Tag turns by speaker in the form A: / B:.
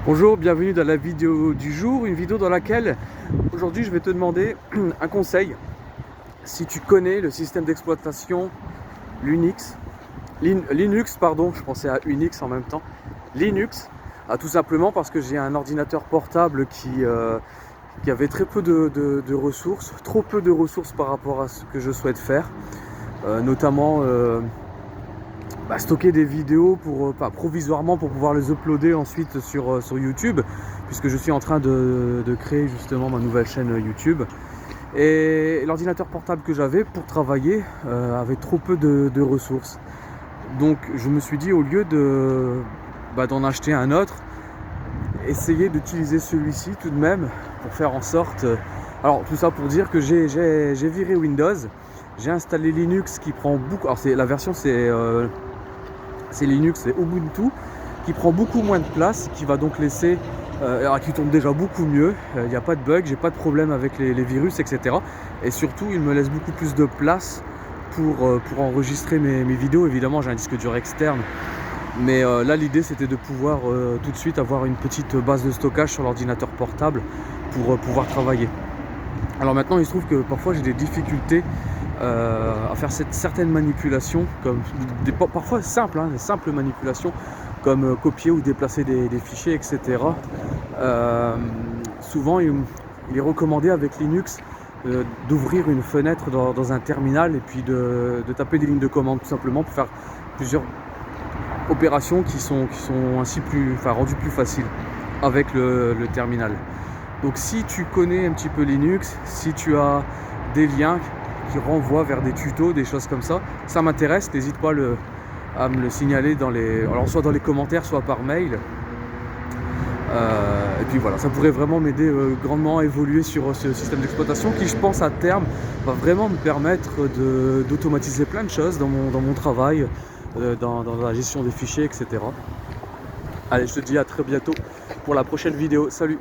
A: Bonjour, bienvenue dans la vidéo du jour, une vidéo dans laquelle aujourd'hui je vais te demander un conseil. Si tu connais le système d'exploitation Linux, pardon, je pensais à Unix en même temps, Linux, tout simplement parce que j'ai un ordinateur portable qui avait très peu de ressources, trop peu de ressources par rapport à ce que je souhaite faire, notamment stocker des vidéos provisoirement pour pouvoir les uploader ensuite sur YouTube, puisque je suis en train de créer justement ma nouvelle chaîne YouTube. Et l'ordinateur portable que j'avais pour travailler avait trop peu de ressources. Donc je me suis dit, au lieu d'en acheter un autre, essayer d'utiliser celui-ci tout de même pour faire en sorte... alors tout ça pour dire que j'ai viré Windows, j'ai installé Linux qui prend beaucoup... Alors la version c'est Linux, c'est Ubuntu, qui prend beaucoup moins de place, qui va donc laisser, qui tourne déjà beaucoup mieux, il n'y a pas de bug, j'ai pas de problème avec les virus, etc. Et surtout, il me laisse beaucoup plus de place pour enregistrer mes vidéos. Évidemment, j'ai un disque dur externe, mais là, l'idée, c'était de pouvoir tout de suite avoir une petite base de stockage sur l'ordinateur portable pour pouvoir travailler. Alors maintenant, il se trouve que parfois, j'ai des difficultés à faire certaines manipulations, comme parfois simples, des simples manipulations, comme copier ou déplacer des fichiers, etc. Souvent, il est recommandé avec Linux d'ouvrir une fenêtre dans un terminal et puis de taper des lignes de commande tout simplement pour faire plusieurs opérations qui sont ainsi rendues plus faciles avec le terminal. Donc si tu connais un petit peu Linux, si tu as des liens qui renvoient vers des tutos, des choses comme ça m'intéresse, n'hésite pas à me le signaler alors soit dans les commentaires, soit par mail. Et puis voilà, ça pourrait vraiment m'aider grandement à évoluer sur ce système d'exploitation qui, je pense, à terme va vraiment me permettre d'automatiser plein de choses dans mon travail, dans la gestion des fichiers, etc. Allez, je te dis à très bientôt pour la prochaine vidéo. Salut!